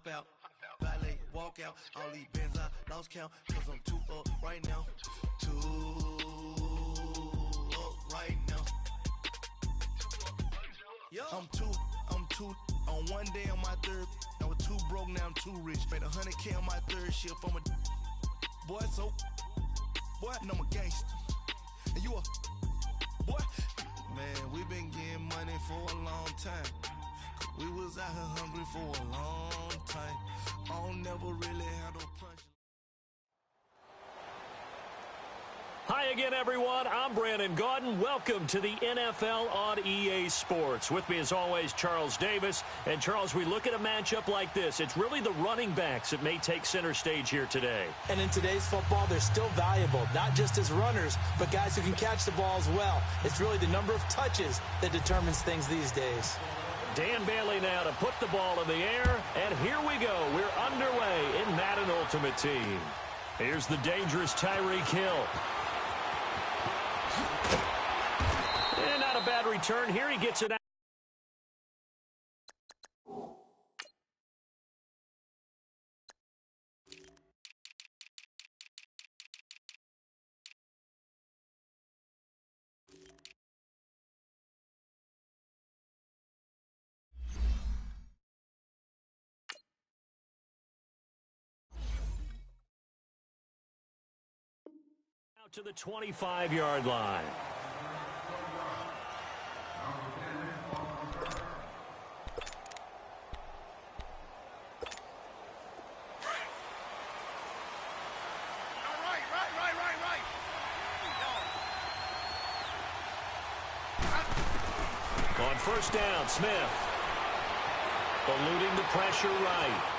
out. Valet, walk out. All these bands I lost count. Cause I'm too up right now. Too up right now. I'm too on one day on my third. I was too broke, now I'm too rich. Made 100K on my third shift. I'm a boy, so boy, and I'm a gangster. And you a boy. Man, we been getting money for a long time. We was out here hungry for a long time. I don't never really have no punch. Hi again, everyone. I'm Brandon Gaudin. Welcome to the NFL on EA Sports. With me, as always, Charles Davis. And, Charles, we look at a matchup like this. It's really the running backs that may take center stage here today. And in today's football, they're still valuable, not just as runners, but guys who can catch the ball as well. It's really the number of touches that determines things these days. Dan Bailey now to put the ball in the air, and here we go. We're underway in Madden Ultimate Team. Here's the dangerous Tyreek Hill. And not a bad return here. He gets it out. Out to the 25-yard line. On first down, Smith. Eluding the pressure right.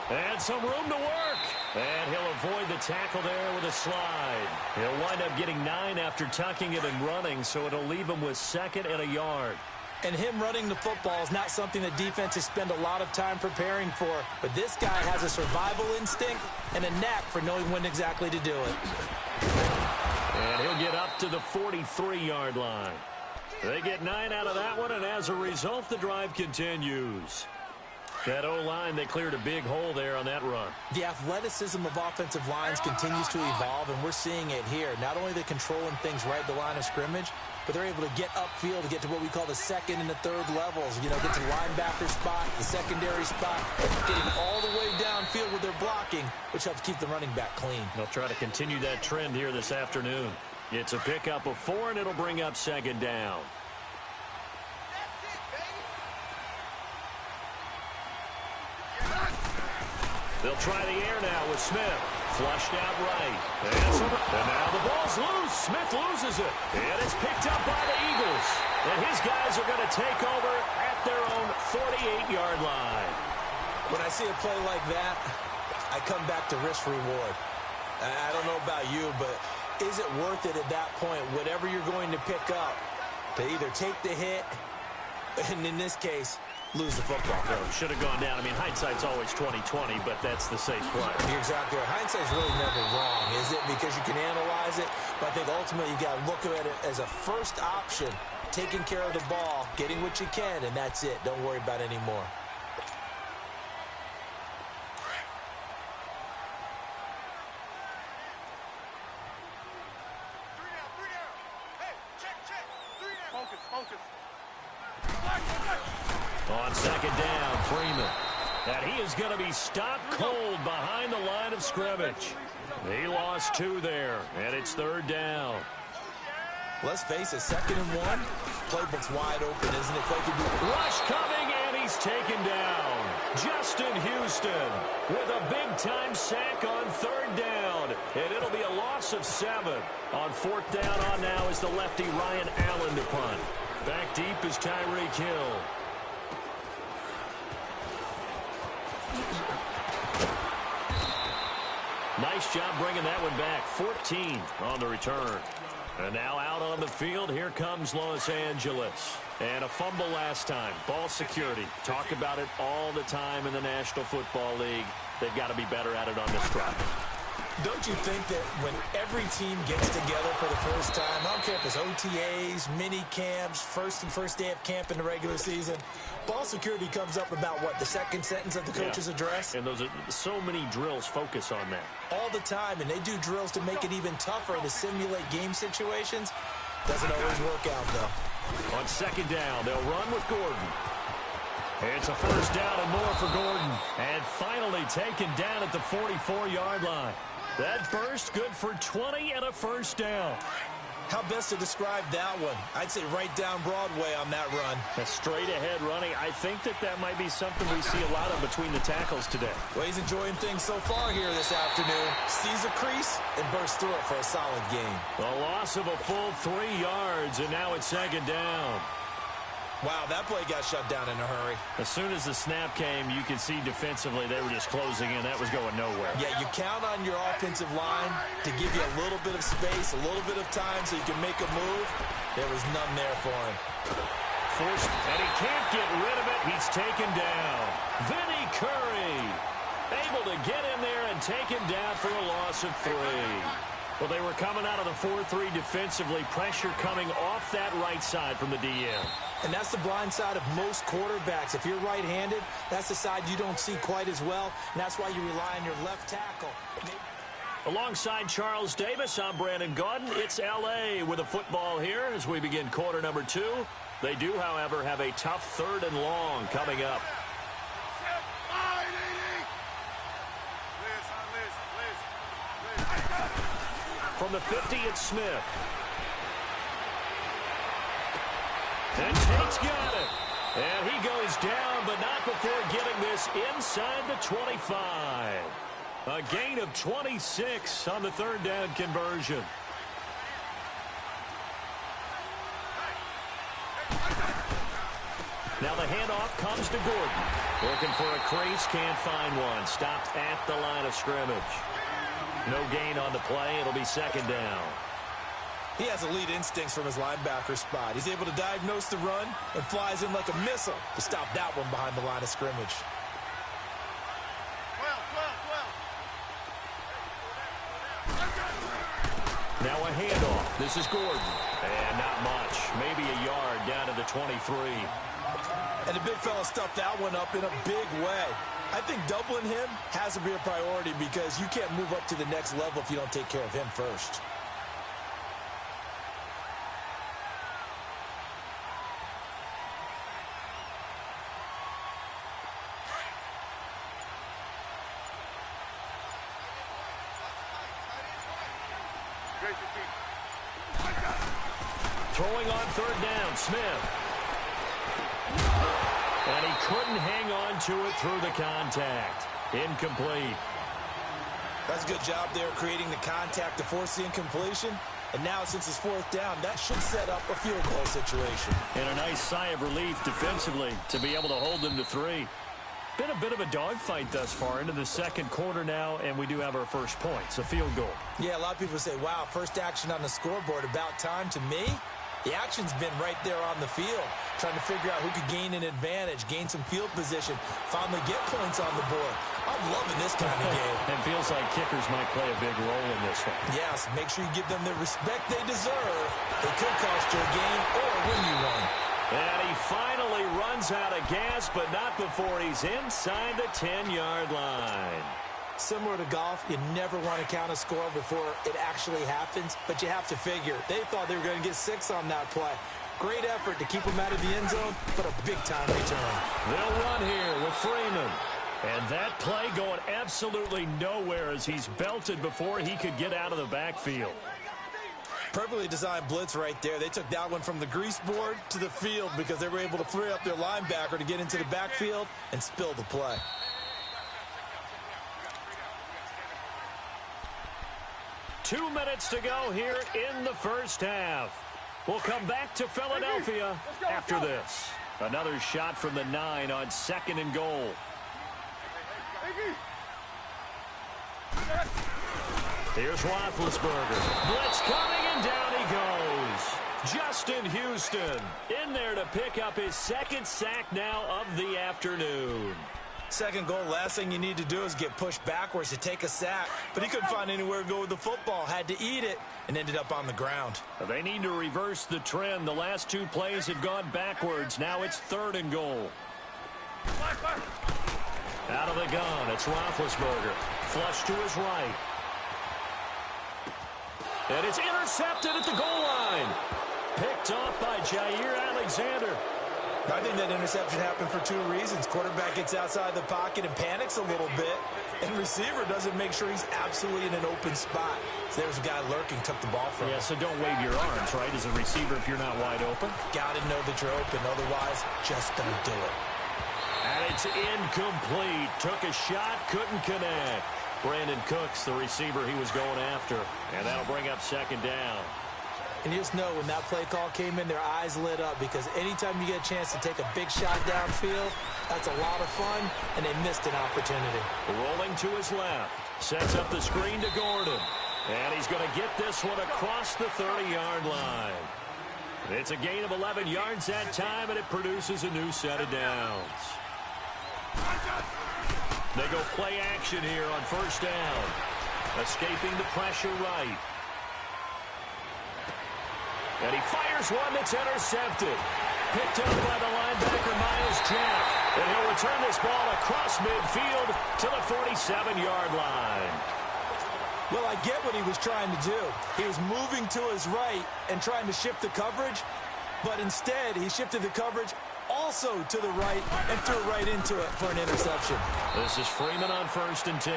And some room to work. And he'll avoid the tackle there with a slide. He'll wind up getting 9 after tucking it and running, so it'll leave him with 2nd and a yard. And him running the football is not something that defenses spend a lot of time preparing for. But this guy has a survival instinct and a knack for knowing when exactly to do it. And he'll get up to the 43-yard line. They get 9 out of that one, and as a result, the drive continues. That O-line, they cleared a big hole there on that run. The athleticism of offensive lines continues to evolve, and we're seeing it here. Not only are they controlling things right at the line of scrimmage, but they're able to get upfield to get to what we call the 2nd and the 3rd levels. You know, get to the linebacker spot, the secondary spot, getting all the way downfield with their blocking, which helps keep the running back clean. They'll try to continue that trend here this afternoon. It's a pickup of 4, and it'll bring up 2nd down. They'll try the air now with Smith. Flushed out right. And now the ball's loose. Smith loses it. And it's picked up by the Eagles. And his guys are going to take over at their own 48-yard line. When I see a play like that, I come back to risk-reward. I don't know about you, but is it worth it at that point, whatever you're going to pick up, to either take the hit, and in this case, lose the football? No, should have gone down. I mean, hindsight's always 20/20, but that's the safe play. You're exactly right. Hindsight's really never wrong, is it? Because you can analyze it, but I think ultimately you got to look at it as a first option, taking care of the ball, getting what you can, and that's it. Don't worry about any more. On 2nd down, Freeman. And he is going to be stopped cold behind the line of scrimmage. He lost 2 there, and it's 3rd down. Let's face it, 2nd and 1. Playbook's wide open, isn't it? Rush coming, and he's taken down. Justin Houston with a big-time sack on 3rd down. And it'll be a loss of 7. On 4th down on now is the lefty Ryan Allen to punt. Back deep is Tyreek Hill. Nice job bringing that one back. 14 on the return. And now out on the field, here comes Los Angeles. And a fumble last time. Ball security. Talk about it all the time in the National Football League. They've got to be better at it on this drive. Don't you think that when every team gets together for the first time, I don't care if it's OTAs, mini camps, first day of camp in the regular season, ball security comes up about, what, the second sentence of the coach's address? And those are so many drills focus on that. All the time, and they do drills to make it even tougher to simulate game situations. Doesn't always work out, though. On second down, they'll run with Gordon. It's a first down and more for Gordon. And finally taken down at the 44-yard line. That burst good for 20 and a first down. How best to describe that one? I'd say right down Broadway on that run. A straight-ahead running. I think that might be something we see a lot of between the tackles today. Well, he's enjoying things so far here this afternoon. Sees a crease and bursts through it for a solid gain. A loss of a full 3 yards, and now it's second down. Wow, that play got shut down in a hurry. As soon as the snap came, you could see defensively they were just closing in. That was going nowhere. Yeah, you count on your offensive line to give you a little bit of space, a little bit of time so you can make a move. There was none there for him. Forced, and he can't get rid of it. He's taken down. Vinny Curry able to get in there and take him down for a loss of 3. Well, they were coming out of the 4-3 defensively. Pressure coming off that right side from the DM. And that's the blind side of most quarterbacks. If you're right-handed, that's the side you don't see quite as well, and that's why you rely on your left tackle. Alongside Charles Davis, I'm Brandon Gaudin. It's L.A. with a football here as we begin quarter number 2. They do, however, have a tough 3rd and long coming up. From the 50, it's Smith. And Tate's got it. And he goes down, but not before getting this inside the 25. A gain of 26 on the 3rd down conversion. Now the handoff comes to Gordon. Looking for a crease, can't find one. Stopped at the line of scrimmage. No gain on the play. It'll be second down. He has elite instincts from his linebacker spot. He's able to diagnose the run and flies in like a missile to stop that one behind the line of scrimmage. Now a handoff. This is Gordon. And not much. Maybe a yard down to the 23. And the big fella stuffed that one up in a big way. I think doubling him has to be a priority because you can't move up to the next level if you don't take care of him first. Throwing on 3rd down, Smith. And he couldn't hang on to it through the contact. Incomplete. That's a good job there creating the contact to force the incompletion. And now since it's 4th down, that should set up a field goal situation. And a nice sigh of relief defensively to be able to hold them to 3. Been a bit of a dogfight thus far into the 2nd quarter now, and we do have our first points, a field goal. Yeah, a lot of people say, wow, first action on the scoreboard, about time. To me, the action's been right there on the field, trying to figure out who could gain an advantage, gain some field position, finally get points on the board. I'm loving this kind of game. It feels like kickers might play a big role in this one. Yes, make sure you give them the respect they deserve. They could cost you a game or win you one. And he finally runs out of gas, but not before he's inside the 10-yard line. Similar to golf, you never want to count a score before it actually happens, but you have to figure. They thought they were going to get 6 on that play. Great effort to keep them out of the end zone, but a big-time return. They'll run here with Freeman. And that play going absolutely nowhere as he's belted before he could get out of the backfield. Perfectly designed blitz right there. They took that one from the grease board to the field because they were able to free up their linebacker to get into the backfield and spill the play. Two minutes to go here in the first half. We'll come back to Philadelphia after this. Another shot from the 9 on 2nd and goal. Here's Roethlisberger. Blitz coming, and down he goes. Justin Houston in there to pick up his 2nd sack now of the afternoon. Second goal, last thing you need to do is get pushed backwards to take a sack. But he couldn't find anywhere to go with the football. Had to eat it and ended up on the ground. They need to reverse the trend. The last two plays have gone backwards. Now it's 3rd and goal. Out of the gun, it's Roethlisberger. Flush to his right. And it's intercepted at the goal line. Picked off by Jair Alexander. I think that interception happened for 2 reasons. Quarterback gets outside the pocket and panics a little bit, and receiver doesn't make sure he's absolutely in an open spot. So there's a guy lurking, took the ball from him. Yeah, so don't wave your arms, right, as a receiver if you're not wide open. Got to know that you're open, otherwise just don't do it. And it's incomplete. Took a shot, couldn't connect. Brandon Cooks, the receiver he was going after, and that'll bring up 2nd down. And you just know when that play call came in, their eyes lit up because anytime you get a chance to take a big shot downfield, that's a lot of fun, and they missed an opportunity. Rolling to his left. Sets up the screen to Gordon. And he's going to get this one across the 30-yard line. It's a gain of 11 yards that time, and it produces a new set of downs. They go play action here on 1st down. Escaping the pressure right. And he fires one that's intercepted. Picked up by the linebacker, Miles Jack. And he'll return this ball across midfield to the 47-yard line. Well, I get what he was trying to do. He was moving to his right and trying to shift the coverage, but instead he shifted the coverage also to the right and threw right into it for an interception. This is Freeman on 1st and 10.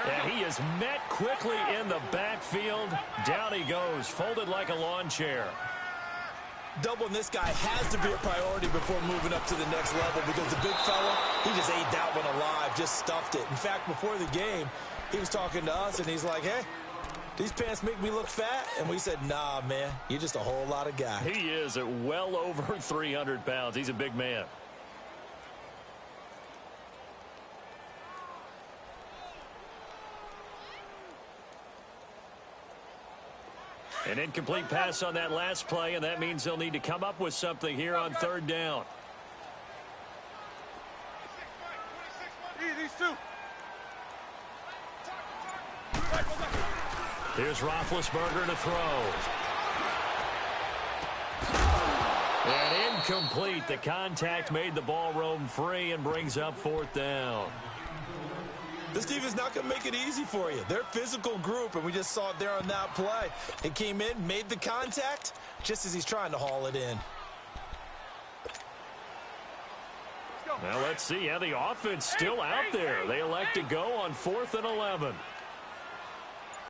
And he is met quickly in the backfield. Down he goes, folded like a lawn chair. Doubling this guy has to be a priority before moving up to the next level because the big fella, he just ate that one alive, just stuffed it. In fact, before the game, he was talking to us, and he's like, hey, these pants make me look fat? And we said, nah, man, you're just a whole lot of guy. He is at well over 300 pounds. He's a big man. An incomplete pass on that last play, and that means they'll need to come up with something here on 3rd down. These two. Here's Roethlisberger to throw. And incomplete. The contact made the ball roam free and brings up 4th down. This defense is not going to make it easy for you. They're a physical group, and we just saw it there on that play. It came in, made the contact, just as he's trying to haul it in. Now let's see. Yeah, the offense still out there. They elect to go on 4th and 11.